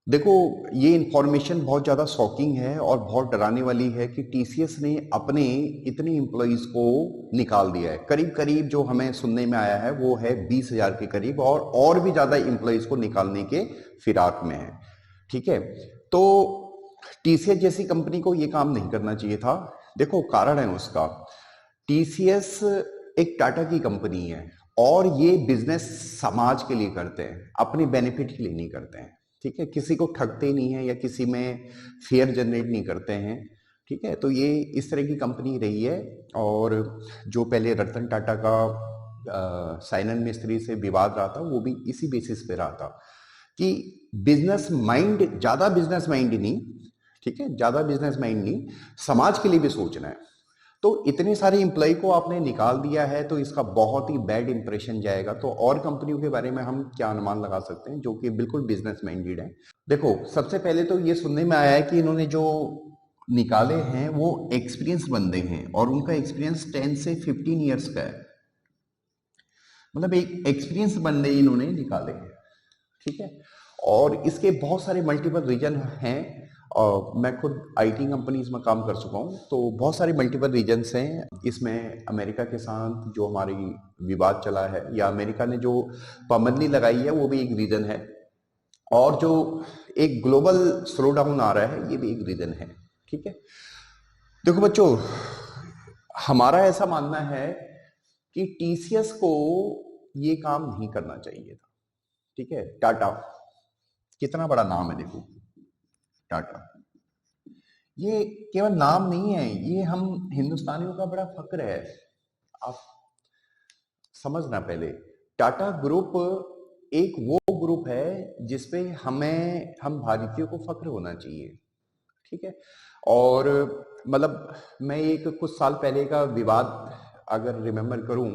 देखो, ये इंफॉर्मेशन बहुत ज़्यादा शॉकिंग है और बहुत डराने वाली है कि टीसीएस ने अपने इतने एम्प्लॉयज़ को निकाल दिया है। करीब करीब जो हमें सुनने में आया है वो है 20,000 के करीब, और भी ज़्यादा एम्प्लॉयज़ को निकालने के फिराक में है। ठीक है, तो टीसीएस जैसी कंपनी को ये काम नहीं करना चाहिए था। देखो, कारण है उसका। टीसीएस एक टाटा की कंपनी है और ये बिजनेस समाज के लिए करते हैं, अपने बेनिफिट के लिए नहीं करते हैं। ठीक है, किसी को ठगते नहीं है या किसी में फेयर जनरेट नहीं करते हैं। ठीक है, तो ये इस तरह की कंपनी रही है। और जो पहले रतन टाटा का साइनन मिस्त्री से विवाद रहा था वो भी इसी बेसिस पे रहा था कि बिजनेस माइंड, ज्यादा बिजनेस माइंड नहीं, ठीक है, ज्यादा बिजनेस माइंड नहीं, समाज के लिए भी सोचना है। तो इतने सारे एम्प्लॉय को आपने निकाल दिया है तो इसका बहुत ही बैड इंप्रेशन जाएगा। तो और कंपनियों के बारे में हम क्या अनुमान लगा सकते हैं जो कि बिल्कुल बिजनेस माइंडेड है? देखो, सबसे पहले तो ये सुनने में आया है कि इन्होंने जो निकाले हैं वो एक्सपीरियंस बंदे हैं और उनका एक्सपीरियंस 10 से 15 ईयर्स का है। मतलब एक एक्सपीरियंस बंदे इन्होंने निकाले हैं। ठीक है, और इसके बहुत सारे मल्टीपल रीजन हैं। और मैं खुद आईटी कंपनीज में काम कर चुका हूँ, तो बहुत सारे मल्टीपल रीजन्स हैं इसमें। अमेरिका के साथ जो हमारी विवाद चला है या अमेरिका ने जो पाबंदी लगाई है वो भी एक रीजन है, और जो एक ग्लोबल स्लो डाउन आ रहा है ये भी एक रीजन है। ठीक है, देखो बच्चों, हमारा ऐसा मानना है कि टीसीएस को ये काम नहीं करना चाहिए था। ठीक है, टाटा कितना बड़ा नाम है, देखो टाटा, ये केवल नाम नहीं है, ये हम हिंदुस्तानियों का बड़ा फक्र है। आप समझना पहले, टाटा ग्रुप एक वो ग्रुप है जिसपे हम भारतीयों को फक्र होना चाहिए। ठीक है, और मतलब मैं एक कुछ साल पहले का विवाद अगर रिमेम्बर करूं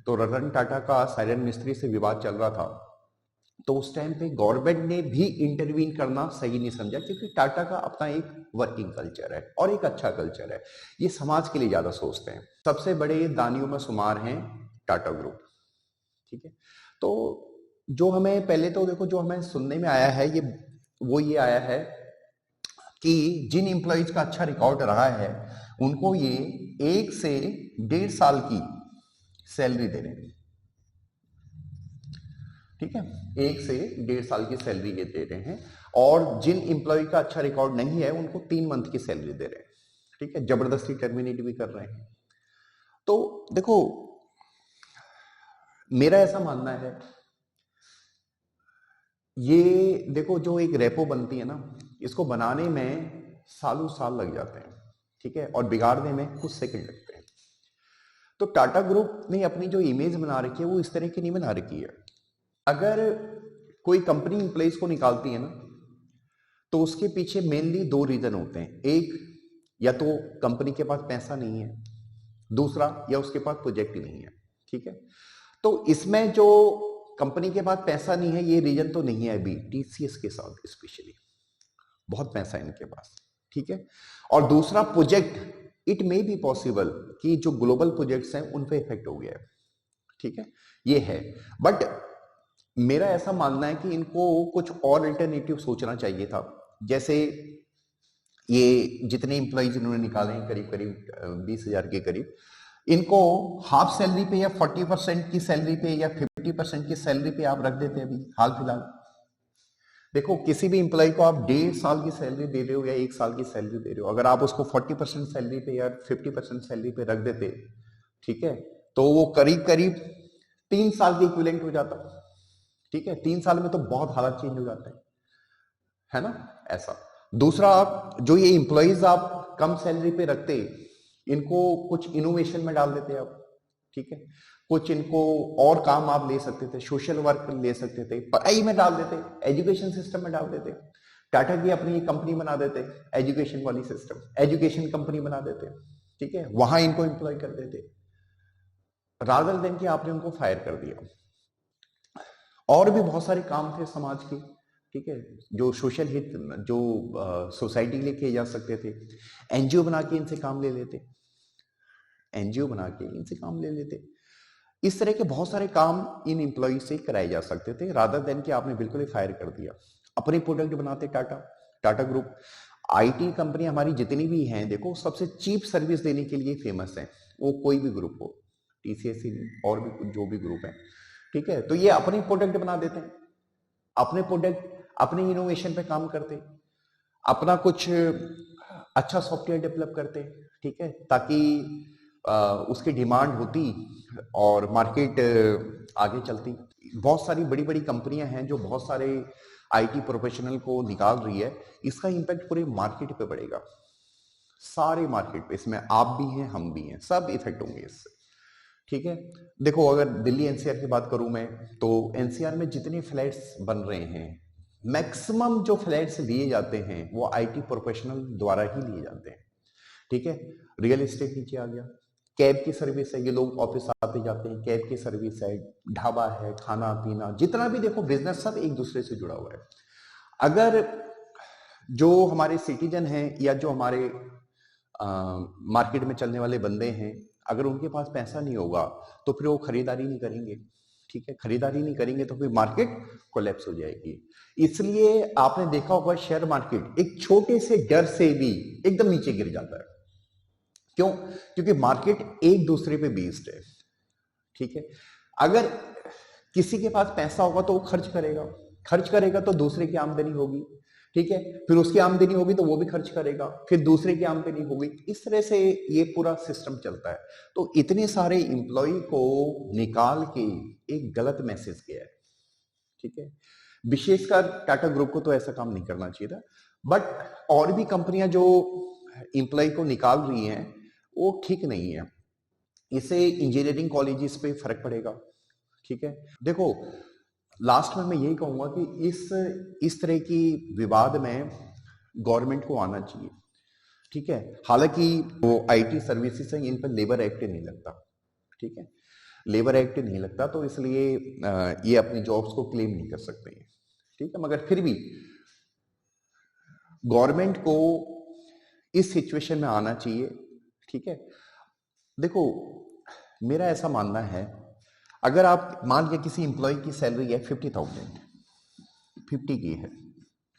तो रतन टाटा का साइरन मिस्त्री से विवाद चल रहा था। तो उस टाइम पे गवर्नमेंट ने भी इंटरवीन करना सही नहीं समझा, क्योंकि टाटा का अपना एक वर्किंग कल्चर है और एक अच्छा कल्चर है। ये समाज के लिए ज्यादा सोचते हैं। सबसे बड़े दानियों में शुमार हैं टाटा ग्रुप। ठीक है, तो जो हमें पहले तो देखो, जो हमें सुनने में आया है ये आया है कि जिन एम्प्लॉयज का अच्छा रिकॉर्ड रहा है उनको ये 1 से 1.5 साल की सैलरी दे रहे हैं। ठीक है, 1 से 1.5 साल की सैलरी ये दे रहे हैं, और जिन एम्प्लॉय का अच्छा रिकॉर्ड नहीं है उनको 3 मंथ की सैलरी दे रहे हैं। ठीक है, जबरदस्ती टर्मिनेट भी कर रहे हैं। तो देखो, मेरा ऐसा मानना है, ये देखो जो एक रेपो बनती है ना, इसको बनाने में सालों साल लग जाते हैं। ठीक है, और बिगाड़ने में कुछ सेकंड लगते हैं। तो टाटा ग्रुप ने अपनी जो इमेज बना रखी है वो इस तरह की नहीं बना रखी है। अगर कोई कंपनी इंप्लॉइज को निकालती है ना, तो उसके पीछे मेनली 2 रीजन होते हैं। एक, या तो कंपनी के पास पैसा नहीं है, दूसरा या उसके पास प्रोजेक्ट नहीं है। ठीक है, तो इसमें जो कंपनी के पास पैसा नहीं है ये रीजन तो नहीं है अभी टीसीएस के साथ, स्पेशली बहुत पैसा है इनके पास। ठीक है, और दूसरा project, it may be possible कि जो ग्लोबल प्रोजेक्ट्स हैं उन पे इफेक्ट हो गया है। ठीक है, ये है। बट मेरा ऐसा मानना है कि इनको कुछ और अल्टरनेटिव सोचना चाहिए था। जैसे ये जितने इंप्लॉइज इन्होंने निकाले हैं, करीब करीब 20,000 के करीब, इनको हाफ सैलरी पे या 40% की सैलरी पे या 50% की सैलरी पे आप रख देते हैं अभी हाल फिलहाल। देखो, किसी भी इंप्लॉय को आप 1.5 साल की सैलरी दे रहे हो या 1 साल की सैलरी दे रहे हो, अगर आप उसको 40% सैलरी पे या 50% सैलरी पे रख देते, ठीक है, तो वो करीब करीब 3 साल के इक्विवेलेंट हो जाता। ठीक है, 3 साल में तो बहुत हालत चेंज हो जाते हैं, है ना, ऐसा। दूसरा, आप जो ये इंप्लॉइज आप कम सैलरी पे रखते, इनको कुछ इनोवेशन में डाल देते आप। ठीक है, कुछ इनको और काम आप ले सकते थे, सोशल वर्क ले सकते थे, पढ़ाई में डाल देते, एजुकेशन सिस्टम में डाल देते। टाटा की अपनी कंपनी बना देते, एजुकेशन वाली सिस्टम, एजुकेशन कंपनी बना देते। ठीक है, वहां इनको एम्प्लॉय कर देते, रादर देन कि आपने उनको फायर कर दिया। और भी बहुत सारे काम थे समाज के, ठीक है, जो सोशल हित, जो सोसाइटी के लिए किए जा सकते थे। एनजीओ बना के इनसे काम ले लेते, एनजीओ बना के इनसे काम ले लेते। इस तरह के बहुत सारे काम इन एम्प्लॉय से कराए जा सकते थे, रादर देन कि आपने बिल्कुल ही फायर कर दिया। अपने प्रोडक्ट बनाते Tata, Tata group. IT company हमारी जितनी भी हैं, देखो सबसे चीप सर्विस देने के लिए फेमस है, वो कोई भी ग्रुप हो, टीसीएस ही नहीं, और भी जो भी ग्रुप है, ठीक है। तो ये अपने प्रोडक्ट बना देते हैं, अपने प्रोडक्ट अपने इनोवेशन पे काम करते, अपना कुछ अच्छा सॉफ्टवेयर डेवलप करते, ठीक है, ताकि उसकी डिमांड होती और मार्केट आगे चलती। बहुत सारी बड़ी बड़ी कंपनियां हैं जो बहुत सारे आईटी प्रोफेशनल को निकाल रही है, इसका इंपैक्ट पूरे मार्केट पे पड़ेगा, सारे मार्केट पे, इसमें आप भी हैं, हम भी हैं, सब इफेक्ट होंगे इससे, ठीक है। देखो अगर दिल्ली एनसीआर की बात करूं मैं, तो एनसीआर में जितने फ्लैट्स बन रहे हैं, मैक्सिमम जो फ्लैट्स लिए जाते हैं वो आईटी प्रोफेशनल द्वारा ही लिए जाते हैं, ठीक है। रियल एस्टेट नीचे आ गया, कैब की सर्विस है, ये लोग ऑफिस आते जाते हैं, कैब की सर्विस है, ढाबा है, खाना पीना, जितना भी देखो बिजनेस सब एक दूसरे से जुड़ा हुआ है। अगर जो हमारे सिटीजन हैं या जो हमारे मार्केट में चलने वाले बंदे हैं, अगर उनके पास पैसा नहीं होगा तो फिर वो खरीदारी नहीं करेंगे, ठीक है। खरीदारी नहीं करेंगे तो फिर मार्केट कोलैप्स हो जाएगी। इसलिए आपने देखा होगा शेयर मार्केट एक छोटे से डर से भी एकदम नीचे गिर जाता है। क्यों? क्योंकि मार्केट एक दूसरे पे बेस्ड है, ठीक है। अगर किसी के पास पैसा होगा तो वो खर्च करेगा, खर्च करेगा तो दूसरे की आमदनी होगी, ठीक है, फिर उसकी आमदनी होगी तो वो भी खर्च करेगा, फिर दूसरे की आमदनी होगी, इस तरह से ये पूरा सिस्टम चलता है। तो इतने सारे एम्प्लॉय को निकाल के एक गलत मैसेज गया है, ठीक है। विशेषकर टाटा ग्रुप को तो ऐसा काम नहीं करना चाहिए था, बट और भी कंपनियां जो एम्प्लॉय को निकाल रही हैं वो ठीक नहीं है, इससे इंजीनियरिंग कॉलेजेस पे फर्क पड़ेगा, ठीक है। देखो लास्ट में मैं यही कहूंगा कि इस तरह की विवाद में गवर्नमेंट को आना चाहिए, ठीक है। हालांकि वो आईटी सर्विसेज है, इन पर लेबर एक्ट नहीं लगता, ठीक है, लेबर एक्ट नहीं लगता, तो इसलिए ये अपनी जॉब्स को क्लेम नहीं कर सकते हैं, ठीक है। मगर फिर भी गवर्नमेंट को इस सिचुएशन में आना चाहिए, ठीक है। देखो मेरा ऐसा मानना है, अगर आप मान लिया किसी एम्प्लॉय की सैलरी है 50,000, 50 की है,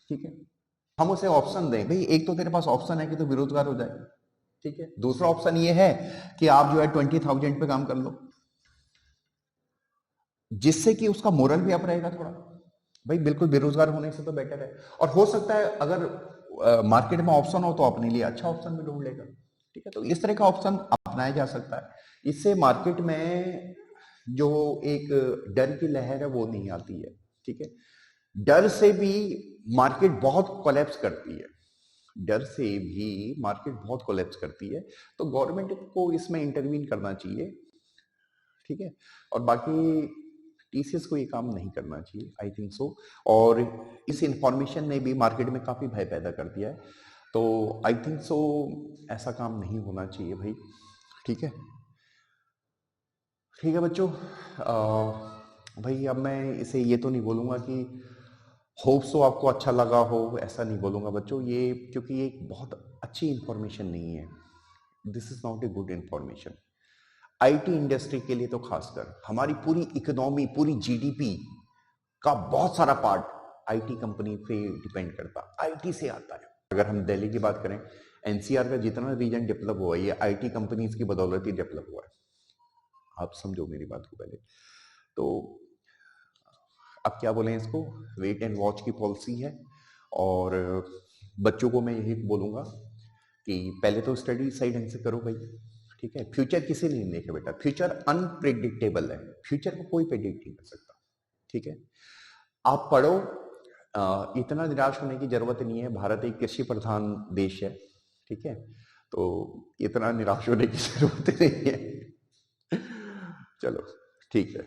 ठीक है, हम उसे ऑप्शन दें, भाई एक तो तेरे पास ऑप्शन है कि तो बेरोजगार हो जाए, ठीक है, दूसरा ऑप्शन ये है कि आप जो है 20,000 पे काम कर लो, जिससे कि उसका मोरल भी अप रहेगा थोड़ा, भाई बिल्कुल बेरोजगार होने से तो बेटर है। और हो सकता है अगर मार्केट में ऑप्शन हो तो अपने लिए अच्छा ऑप्शन भी ढूंढ लेगा, ठीक है। तो इस तरह का ऑप्शन अपनाया जा सकता है, इससे मार्केट में जो एक डर की लहर है वो नहीं आती है, ठीक है। डर से भी मार्केट बहुत कोलैप्स करती है, डर से भी मार्केट बहुत कोलैप्स करती है, तो गवर्नमेंट को इसमें इंटरवीन करना चाहिए, ठीक है। और बाकी टीसीएस को ये काम नहीं करना चाहिए, आई थिंक सो। और इस इंफॉर्मेशन ने भी मार्केट में काफी भय पैदा कर दिया है, तो आई थिंक सो ऐसा काम नहीं होना चाहिए भाई, ठीक है। ठीक है बच्चों, भाई अब मैं इसे ये तो नहीं बोलूंगा कि होप सो आपको अच्छा लगा हो, ऐसा नहीं बोलूंगा बच्चों, ये क्योंकि ये एक बहुत अच्छी इंफॉर्मेशन नहीं है, this is not a good information. IT industry के लिए तो खासकर हमारी पूरी इकोनॉमी, पूरी जीडीपी का बहुत सारा पार्ट आईटी कंपनी पे डिपेंड करता, आईटी से आता है। अगर हम दिल्ली की बात करें, एनसीआर का जितना रीजन डेवलप हुआ है ये आईटी कंपनीज की बदौलत ही डेवलप हुआ है, आप समझो मेरी बात को पहले। तो अब क्या बोलें इसको, वेट एंड वॉच की पॉलिसी है, और बच्चों को मैं यही बोलूंगा कि पहले तो स्टडी सही ढंग से करो भाई, ठीक है। फ्यूचर किसी ने नहीं देखे बेटा, फ्यूचर अनप्रेडिक्टेबल है, फ्यूचर को कोई प्रेडिक्ट नहीं कर सकता, ठीक है। आप पढ़ो, इतना निराश होने की जरूरत नहीं है, भारत एक कृषि प्रधान देश है, ठीक है, तो इतना निराश होने की जरूरत नहीं है। चलो ठीक है।